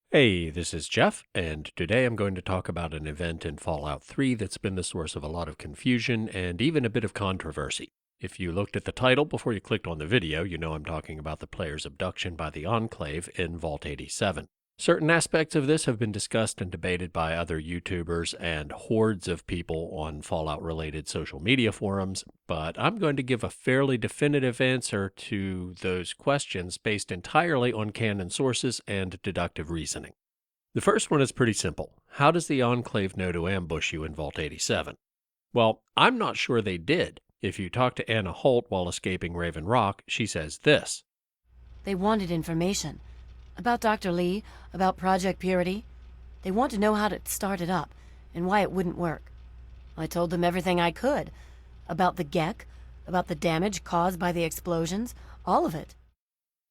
Hey, this is Jeff, and today I'm going to talk about an event in Fallout 3 that's been the source of a lot of confusion and even a bit of controversy. If you looked at the title before you clicked on the video, you know I'm talking about the player's abduction by the Enclave in Vault 87. Certain aspects of this have been discussed and debated by other YouTubers and hordes of people on Fallout-related social media forums, but I'm going to give a fairly definitive answer to those questions based entirely on canon sources and deductive reasoning. The first one is pretty simple. How does the Enclave know to ambush you in Vault 87? Well, I'm not sure they did. If you talk to Anna Holt while escaping Raven Rock, she says this. They wanted information. About Dr. Lee, about Project Purity. They want to know how to start it up, and why it wouldn't work. I told them everything I could. About the Gek, about the damage caused by the explosions, all of it.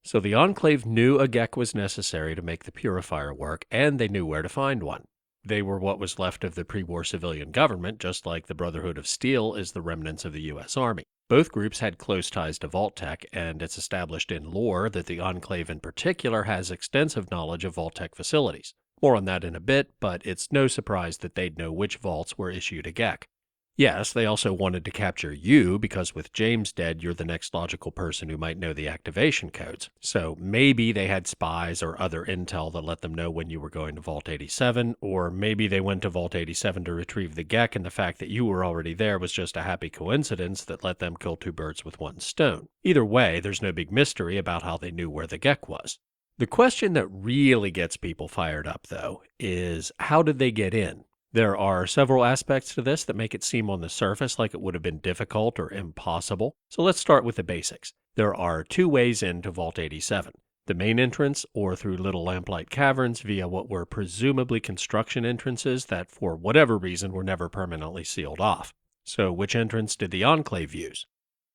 So the Enclave knew a Gek was necessary to make the purifier work, and they knew where to find one. They were what was left of the pre-war civilian government, just like the Brotherhood of Steel is the remnants of the U.S. Army. Both groups had close ties to Vaulttec, and it's established in lore that the Enclave in particular has extensive knowledge of Vaulttec facilities. More on that in a bit, but it's no surprise that they'd know which vaults were issued a Gek. Yes, they also wanted to capture you, because with James dead, you're the next logical person who might know the activation codes. So maybe they had spies or other intel that let them know when you were going to Vault 87, or maybe they went to Vault 87 to retrieve the Gek, and the fact that you were already there was just a happy coincidence that let them kill two birds with one stone. Either way, there's no big mystery about how they knew where the Gek was. The question that really gets people fired up, though, is how did they get in? There are several aspects to this that make it seem on the surface like it would have been difficult or impossible. So let's start with the basics. There are two ways into Vault 87. The main entrance, or through little lamplight caverns via what were presumably construction entrances that for whatever reason were never permanently sealed off. So which entrance did the Enclave use?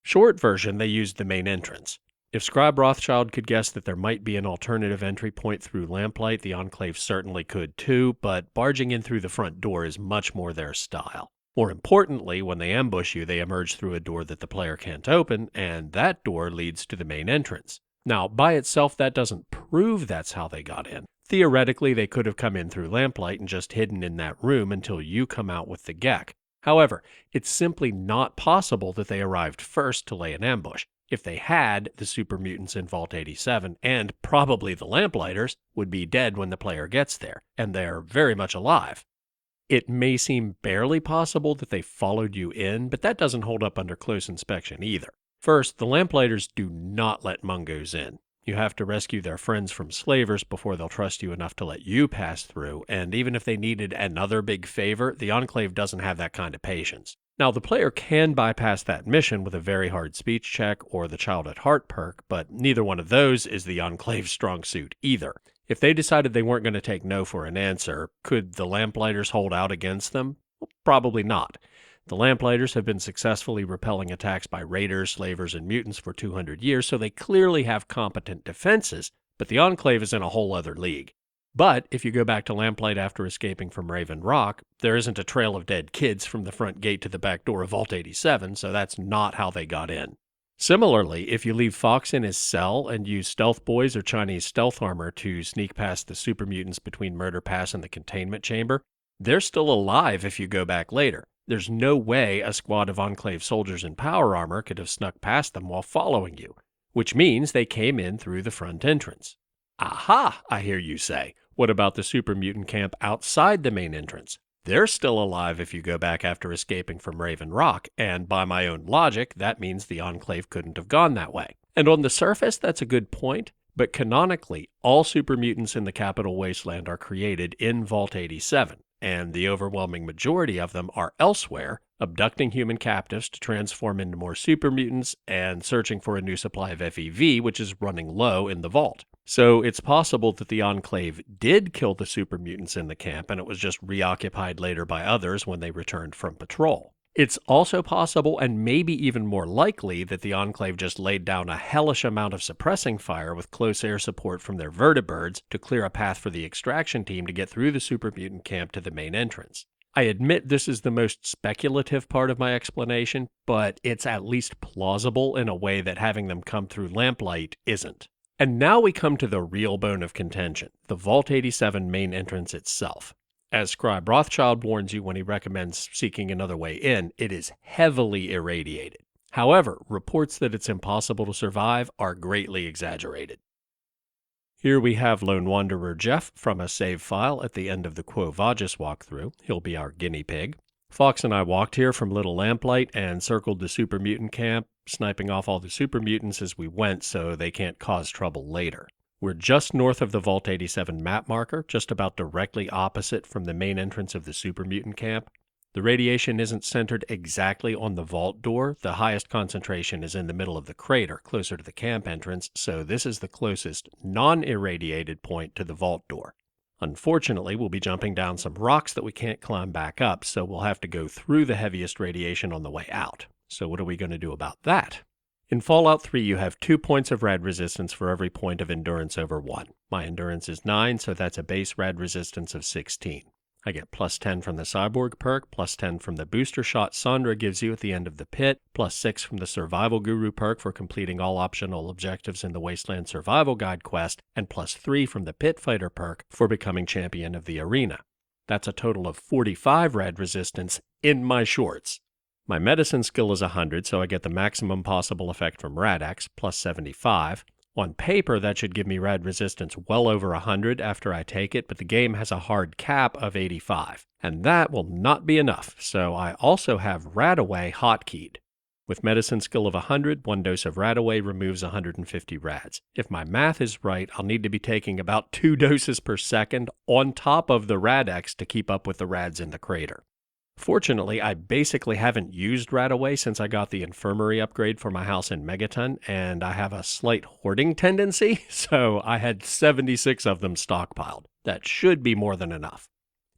Short version, they used the main entrance. If Scribe Rothschild could guess that there might be an alternative entry point through lamplight, the Enclave certainly could too, but barging in through the front door is much more their style. More importantly, when they ambush you, they emerge through a door that the player can't open, and that door leads to the main entrance. Now, by itself, that doesn't prove that's how they got in. Theoretically, they could have come in through lamplight and just hidden in that room until you come out with the Gek. However, it's simply not possible that they arrived first to lay an ambush. If they had, the super mutants in Vault 87, and probably the Lamplighters, would be dead when the player gets there, and they're very much alive. It may seem barely possible that they followed you in, but that doesn't hold up under close inspection either. First, the Lamplighters do not let Mungos in. You have to rescue their friends from slavers before they'll trust you enough to let you pass through, and even if they needed another big favor, the Enclave doesn't have that kind of patience. Now, the player can bypass that mission with a very hard speech check or the Child at Heart perk, but neither one of those is the Enclave's strong suit either. If they decided they weren't going to take no for an answer, could the Lamplighters hold out against them? Well, probably not. The Lamplighters have been successfully repelling attacks by raiders, slavers, and mutants for 200 years, so they clearly have competent defenses, but the Enclave is in a whole other league. But if you go back to Lamplight after escaping from Raven Rock, there isn't a trail of dead kids from the front gate to the back door of Vault 87, so that's not how they got in. Similarly, if you leave Fox in his cell and use stealth boys or Chinese stealth armor to sneak past the super mutants between Murder Pass and the containment chamber, they're still alive if you go back later. There's no way a squad of Enclave soldiers in power armor could have snuck past them while following you, which means they came in through the front entrance. Aha, I hear you say. What about the super mutant camp outside the main entrance? They're still alive if you go back after escaping from Raven Rock, and by my own logic, that means the Enclave couldn't have gone that way. And on the surface, that's a good point, but canonically, all super mutants in the Capital Wasteland are created in Vault 87, and the overwhelming majority of them are elsewhere, abducting human captives to transform into more super mutants and searching for a new supply of FEV, which is running low in the vault. So it's possible that the Enclave did kill the super mutants in the camp, and it was just reoccupied later by others when they returned from patrol. It's also possible, and maybe even more likely, that the Enclave just laid down a hellish amount of suppressing fire with close air support from their vertibirds to clear a path for the extraction team to get through the super mutant camp to the main entrance. I admit this is the most speculative part of my explanation, but it's at least plausible in a way that having them come through lamplight isn't. And now we come to the real bone of contention, the Vault 87 main entrance itself. As Scribe Rothschild warns you when he recommends seeking another way in, it is heavily irradiated. However, reports that it's impossible to survive are greatly exaggerated. Here we have Lone Wanderer Jeff from a save file at the end of the Quo Vadis walkthrough. He'll be our guinea pig. Fox and I walked here from Little Lamplight and circled the super mutant camp, sniping off all the super mutants as we went so they can't cause trouble later. We're just north of the Vault 87 map marker, just about directly opposite from the main entrance of the super mutant camp. The radiation isn't centered exactly on the vault door. The highest concentration is in the middle of the crater, closer to the camp entrance, so this is the closest non-irradiated point to the vault door. Unfortunately, we'll be jumping down some rocks that we can't climb back up, so we'll have to go through the heaviest radiation on the way out. So what are we going to do about that? In Fallout 3, you have 2 points of rad resistance for every point of endurance over 1. My endurance is 9, so that's a base rad resistance of 16. I get plus 10 from the Cyborg perk, plus 10 from the booster shot Sandra gives you at the end of the pit, plus 6 from the Survival Guru perk for completing all optional objectives in the Wasteland Survival Guide quest, and plus 3 from the Pit Fighter perk for becoming champion of the arena. That's a total of 45 rad resistance in my shorts. My medicine skill is 100, so I get the maximum possible effect from Rad-X, plus 75. On paper, that should give me rad resistance well over 100 after I take it, but the game has a hard cap of 85, and that will not be enough, so I also have Radaway hotkeyed. With medicine skill of 100, 1 dose of Radaway removes 150 rads. If my math is right, I'll need to be taking about 2 doses per second on top of the Rad-X to keep up with the rads in the crater. Fortunately, I basically haven't used Radaway since I got the infirmary upgrade for my house in Megaton, and I have a slight hoarding tendency, so I had 76 of them stockpiled. That should be more than enough.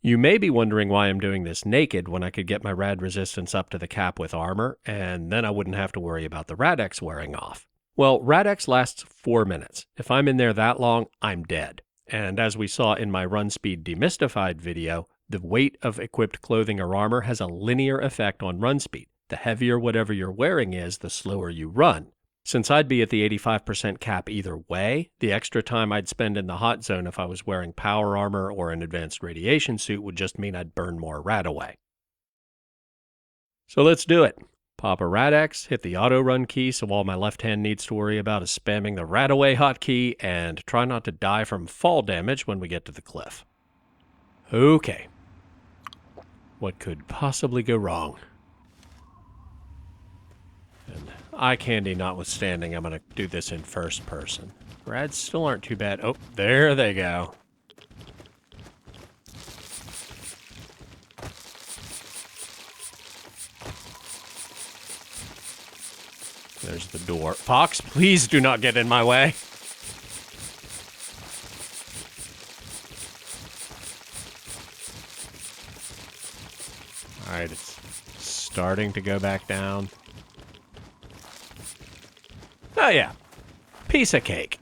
You may be wondering why I'm doing this naked when I could get my rad resistance up to the cap with armor, and then I wouldn't have to worry about the Rad-X wearing off. Well, Rad-X lasts 4 minutes. If I'm in there that long, I'm dead. And as we saw in my Run Speed Demystified video, the weight of equipped clothing or armor has a linear effect on run speed. The heavier whatever you're wearing is, the slower you run. Since I'd be at the 85% cap either way, the extra time I'd spend in the hot zone if I was wearing power armor or an advanced radiation suit would just mean I'd burn more Radaway. So let's do it. Pop a Rad-X, hit the auto run key so all my left hand needs to worry about is spamming the Radaway hotkey, and try not to die from fall damage when we get to the cliff. Okay. What could possibly go wrong? And eye candy notwithstanding, I'm going to do this in first person. Rads still aren't too bad. Oh, there they go. There's the door. Fox, please do not get in my way. Alright, it's starting to go back down. Oh yeah, piece of cake.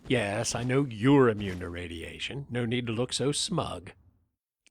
Yes, I know you're immune to radiation. No need to look so smug.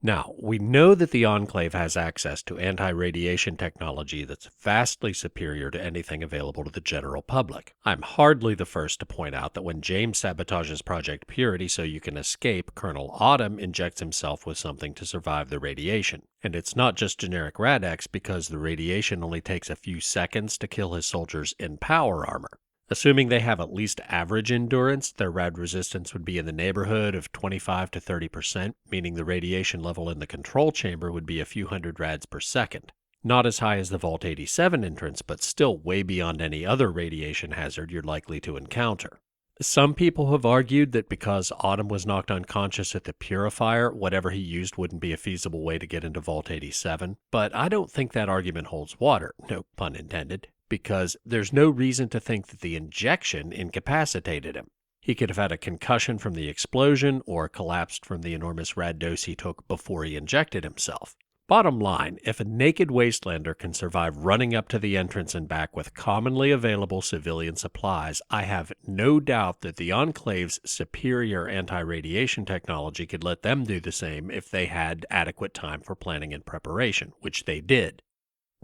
Now, we know that the Enclave has access to anti-radiation technology that's vastly superior to anything available to the general public. I'm hardly the first to point out that when James sabotages Project Purity so you can escape, Colonel Autumn injects himself with something to survive the radiation. And it's not just generic Rad-X because the radiation only takes a few seconds to kill his soldiers in power armor. Assuming they have at least average endurance, their rad resistance would be in the neighborhood of 25 to 30%, meaning the radiation level in the control chamber would be a few hundred rads per second. Not as high as the Vault 87 entrance, but still way beyond any other radiation hazard you're likely to encounter. Some people have argued that because Autumn was knocked unconscious at the purifier, whatever he used wouldn't be a feasible way to get into Vault 87, but I don't think that argument holds water, no pun intended, because there's no reason to think that the injection incapacitated him. He could have had a concussion from the explosion or collapsed from the enormous rad dose he took before he injected himself. Bottom line, if a naked wastelander can survive running up to the entrance and back with commonly available civilian supplies, I have no doubt that the Enclave's superior anti-radiation technology could let them do the same if they had adequate time for planning and preparation, which they did.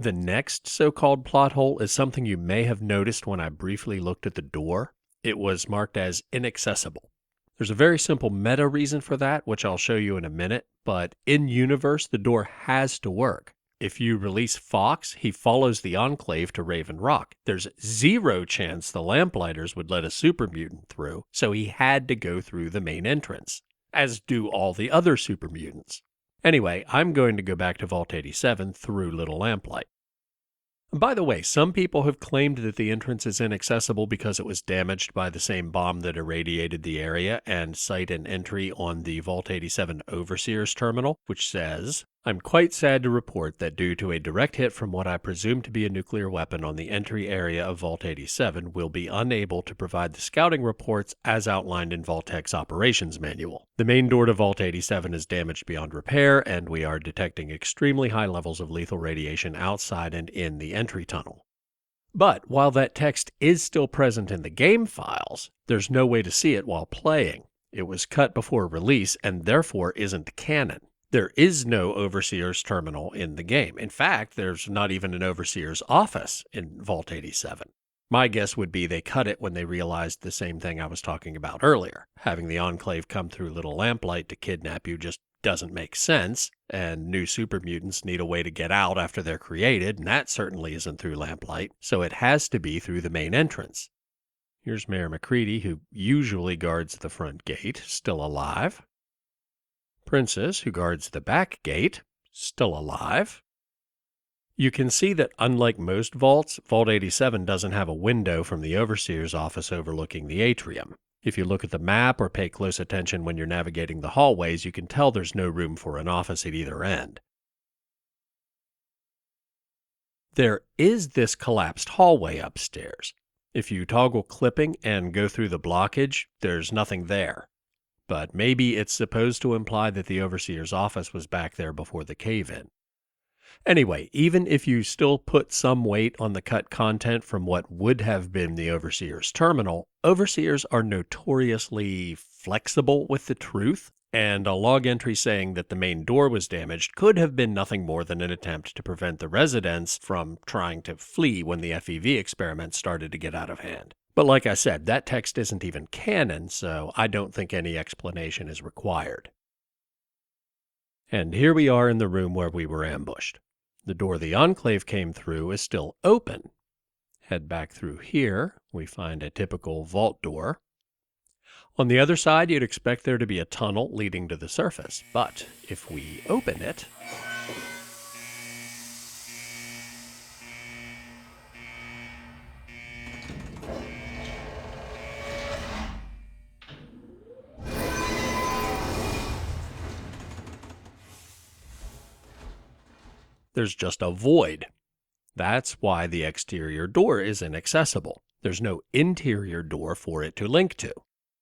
The next so-called plot hole is something you may have noticed when I briefly looked at the door. It was marked as inaccessible. There's a very simple meta reason for that, which I'll show you in a minute, but in-universe, the door has to work. If you release Fox, he follows the Enclave to Raven Rock. There's zero chance the Lamplighters would let a super mutant through, so he had to go through the main entrance, as do all the other super mutants. Anyway, I'm going to go back to Vault 87 through Little Lamplight. By the way, some people have claimed that the entrance is inaccessible because it was damaged by the same bomb that irradiated the area, and cite an entry on the Vault 87 Overseer's terminal, which says, "I'm quite sad to report that due to a direct hit from what I presume to be a nuclear weapon on the entry area of Vault 87, we'll be unable to provide the scouting reports as outlined in Vaulttec's operations manual. The main door to Vault 87 is damaged beyond repair, and we are detecting extremely high levels of lethal radiation outside and in the entry tunnel." But while that text is still present in the game files, there's no way to see it while playing. It was cut before release and therefore isn't canon. There is no Overseer's terminal in the game. In fact, there's not even an Overseer's office in Vault 87. My guess would be they cut it when they realized the same thing I was talking about earlier. Having the Enclave come through Little Lamplight to kidnap you just doesn't make sense, and new super mutants need a way to get out after they're created, and that certainly isn't through Lamplight, so it has to be through the main entrance. Here's Mayor McCready, who usually guards the front gate, still alive. Princess, who guards the back gate, still alive. You can see that unlike most vaults, Vault 87 doesn't have a window from the Overseer's office overlooking the atrium. If you look at the map or pay close attention when you're navigating the hallways, you can tell there's no room for an office at either end. There is this collapsed hallway upstairs. If you toggle clipping and go through the blockage, there's nothing there. But maybe it's supposed to imply that the Overseer's office was back there before the cave-in. Anyway, even if you still put some weight on the cut content from what would have been the Overseer's terminal, Overseers are notoriously flexible with the truth, and a log entry saying that the main door was damaged could have been nothing more than an attempt to prevent the residents from trying to flee when the FEV experiment started to get out of hand. But like I said, that text isn't even canon, so I don't think any explanation is required. And here we are in the room where we were ambushed. The door the Enclave came through is still open. Head back through here, we find a typical vault door. On the other side, you'd expect there to be a tunnel leading to the surface, but if we open it, there's just a void. That's why the exterior door is inaccessible. There's no interior door for it to link to.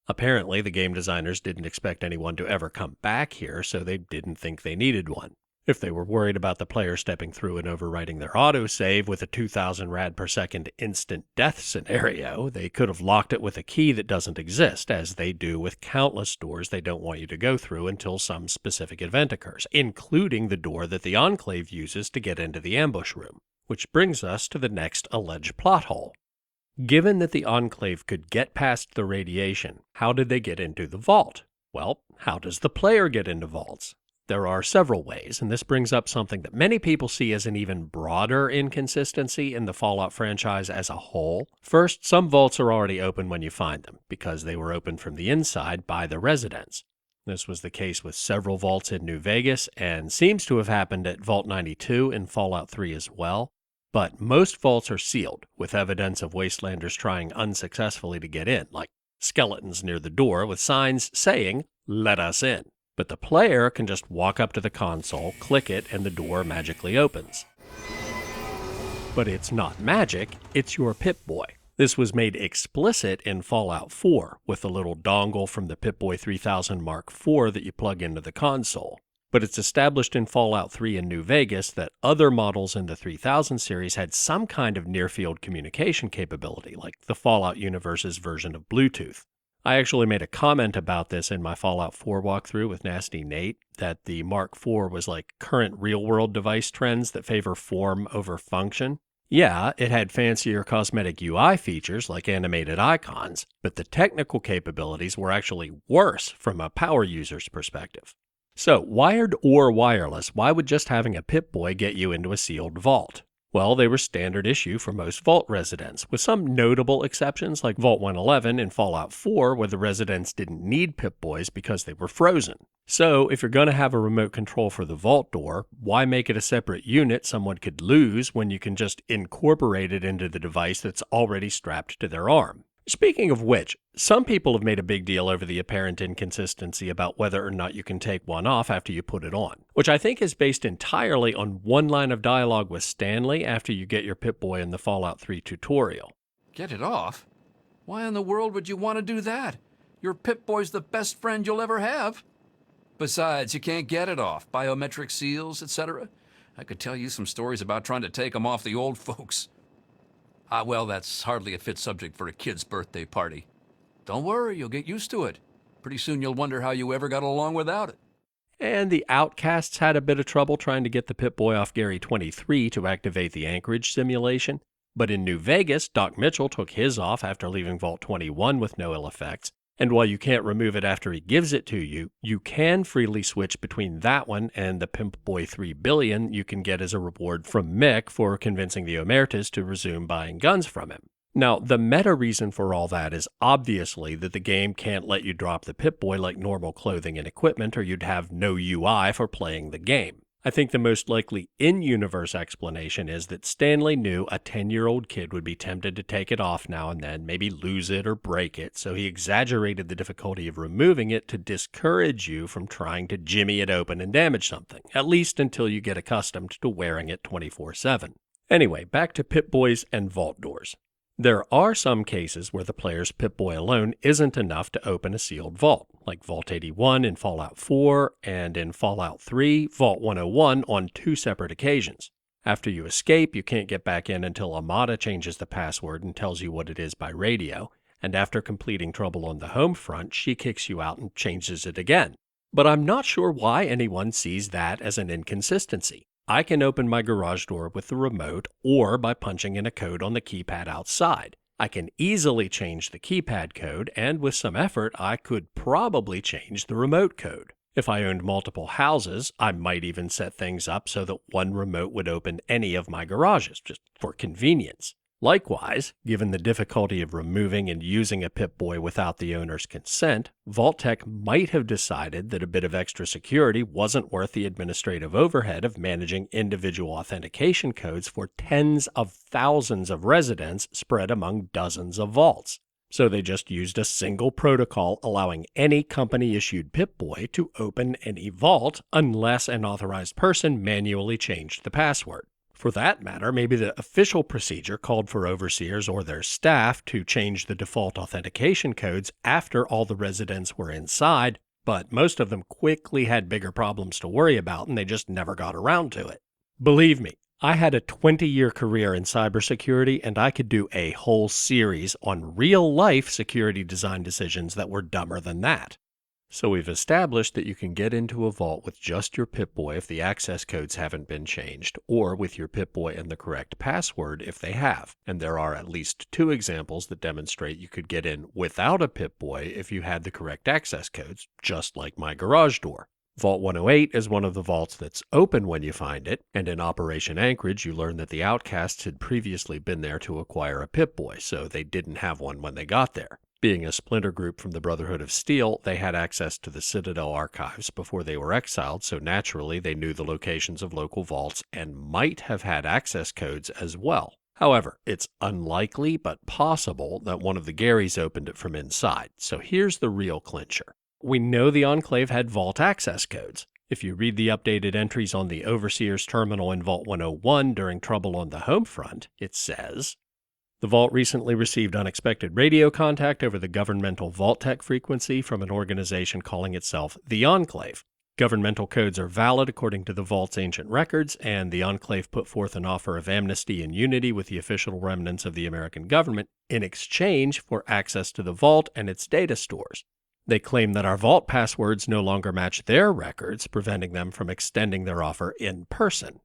Apparently, the game designers didn't expect anyone to ever come back here, so they didn't think they needed one. If they were worried about the player stepping through and overwriting their autosave with a 2000 rad per second instant death scenario, they could have locked it with a key that doesn't exist, as they do with countless doors they don't want you to go through until some specific event occurs, including the door that the Enclave uses to get into the ambush room. Which brings us to the next alleged plot hole. Given that the Enclave could get past the radiation, how did they get into the vault? Well, how does the player get into vaults? There are several ways, and this brings up something that many people see as an even broader inconsistency in the Fallout franchise as a whole. First, some vaults are already open when you find them, because they were opened from the inside by the residents. This was the case with several vaults in New Vegas, and seems to have happened at Vault 92 in Fallout 3 as well. But most vaults are sealed, with evidence of wastelanders trying unsuccessfully to get in, like skeletons near the door with signs saying, "Let us in." But the player can just walk up to the console, click it, and the door magically opens. But it's not magic, it's your Pip Boy. This was made explicit in Fallout 4, with the little dongle from the Pip Boy 3000 Mark IV that you plug into the console. But it's established in Fallout 3 in New Vegas that other models in the 3000 series had some kind of near-field communication capability, like the Fallout universe's version of Bluetooth. I actually made a comment about this in my Fallout 4 walkthrough with Nasty Nate, that the Mark IV was like current real-world device trends that favor form over function. Yeah, it had fancier cosmetic UI features like animated icons, but the technical capabilities were actually worse from a power user's perspective. So, wired or wireless, why would just having a Pip Boy get you into a sealed vault? Well, they were standard issue for most vault residents, with some notable exceptions like Vault 111 in Fallout 4, where the residents didn't need Pip Boys because they were frozen. So, if you're going to have a remote control for the vault door, why make it a separate unit someone could lose when you can just incorporate it into the device that's already strapped to their arm? Speaking of which, some people have made a big deal over the apparent inconsistency about whether or not you can take one off after you put it on, which I think is based entirely on one line of dialogue with Stanley after you get your Pip Boy in the Fallout 3 tutorial. Get it off? Why in the world would you want to do that? Your Pip Boy's the best friend you'll ever have. Besides, you can't get it off. Biometric seals, etc. I could tell you some stories about trying to take them off the old folks. Well, that's hardly a fit subject for a kid's birthday party. Don't worry, you'll get used to it. Pretty soon you'll wonder how you ever got along without it. And the Outcasts had a bit of trouble trying to get the Pip Boy off Gary 23 to activate the Anchorage simulation. But in New Vegas, Doc Mitchell took his off after leaving Vault 21 with no ill effects. And while you can't remove it after he gives it to you, you can freely switch between that one and the Pip Boy 3 billion you can get as a reward from Mick for convincing the Omertas to resume buying guns from him. Now, the meta reason for all that is obviously that the game can't let you drop the Pip Boy like normal clothing and equipment, or you'd have no UI for playing the game. I think the most likely in-universe explanation is that Stanley knew a 10-year-old kid would be tempted to take it off now and then, maybe lose it or break it, so he exaggerated the difficulty of removing it to discourage you from trying to jimmy it open and damage something, at least until you get accustomed to wearing it 24/7. Anyway, back to Pip Boys and vault doors. There are some cases where the player's Pip Boy alone isn't enough to open a sealed vault, like Vault 81 in Fallout 4 and in Fallout 3, Vault 101 on 2 separate occasions. After you escape, you can't get back in until Amada changes the password and tells you what it is by radio, and after completing Trouble on the Home Front, she kicks you out and changes it again. But I'm not sure why anyone sees that as an inconsistency. I can open my garage door with the remote or by punching in a code on the keypad outside. I can easily change the keypad code, and with some effort, I could probably change the remote code. If I owned multiple houses, I might even set things up so that one remote would open any of my garages, just for convenience. Likewise, given the difficulty of removing and using a Pip Boy without the owner's consent, Vaulttec might have decided that a bit of extra security wasn't worth the administrative overhead of managing individual authentication codes for tens of thousands of residents spread among dozens of vaults. So they just used a single protocol allowing any company-issued Pip Boy to open any vault unless an authorized person manually changed the password. For that matter, maybe the official procedure called for overseers or their staff to change the default authentication codes after all the residents were inside, but most of them quickly had bigger problems to worry about and they just never got around to it. Believe me, I had a 20-year career in cybersecurity and I could do a whole series on real-life security design decisions that were dumber than that. So we've established that you can get into a vault with just your Pip Boy if the access codes haven't been changed, or with your Pip Boy and the correct password if they have. And there are at least 2 examples that demonstrate you could get in without a Pip Boy if you had the correct access codes, just like my garage door. Vault 108 is one of the vaults that's open when you find it, and in Operation Anchorage you learn that the Outcasts had previously been there to acquire a Pip Boy, so they didn't have one when they got there. Being a splinter group from the Brotherhood of Steel, they had access to the Citadel archives before they were exiled, so naturally they knew the locations of local vaults and might have had access codes as well. However, it's unlikely but possible that one of the Garys opened it from inside, so here's the real clincher. We know the Enclave had vault access codes. If you read the updated entries on the Overseer's terminal in Vault 101 during Trouble on the Home Front, it says, "The vault recently received unexpected radio contact over the governmental Vaulttec frequency from an organization calling itself the Enclave. Governmental codes are valid according to the Vault's ancient records, and the Enclave put forth an offer of amnesty and unity with the official remnants of the American government in exchange for access to the Vault and its data stores. They claim that our Vault passwords no longer match their records, preventing them from extending their offer in person.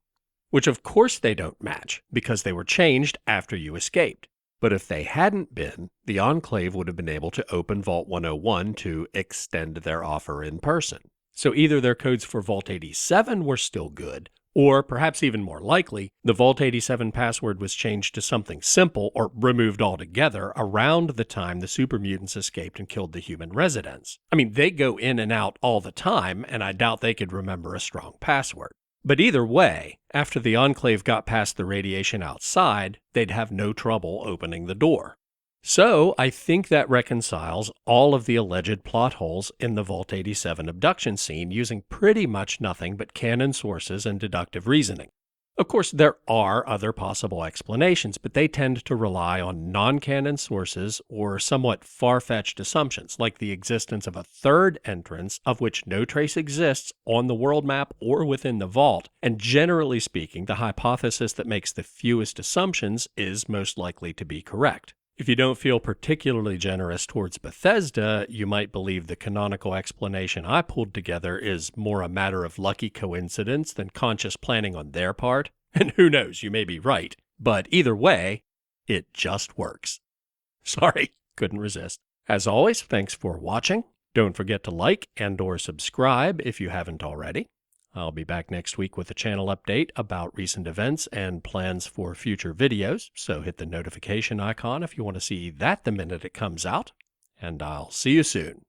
Which of course they don't match, because they were changed after you escaped. But if they hadn't been, the Enclave would have been able to open Vault 101 to extend their offer in person. So either their codes for Vault 87 were still good, or perhaps even more likely, the Vault 87 password was changed to something simple or removed altogether around the time the super mutants escaped and killed the human residents. I mean, they go in and out all the time, and I doubt they could remember a strong password. But either way, after the Enclave got past the radiation outside, they'd have no trouble opening the door. So, I think that reconciles all of the alleged plot holes in the Vault 87 abduction scene using pretty much nothing but canon sources and deductive reasoning. Of course, there are other possible explanations, but they tend to rely on non-canon sources or somewhat far-fetched assumptions, like the existence of a third entrance of which no trace exists on the world map or within the vault, and generally speaking, the hypothesis that makes the fewest assumptions is most likely to be correct. If you don't feel particularly generous towards Bethesda, you might believe the canonical explanation I pulled together is more a matter of lucky coincidence than conscious planning on their part. And who knows, you may be right. But either way, it just works. Sorry, couldn't resist. As always, thanks for watching. Don't forget to like and/or subscribe if you haven't already. I'll be back next week with a channel update about recent events and plans for future videos, so hit the notification icon if you want to see that the minute it comes out, and I'll see you soon.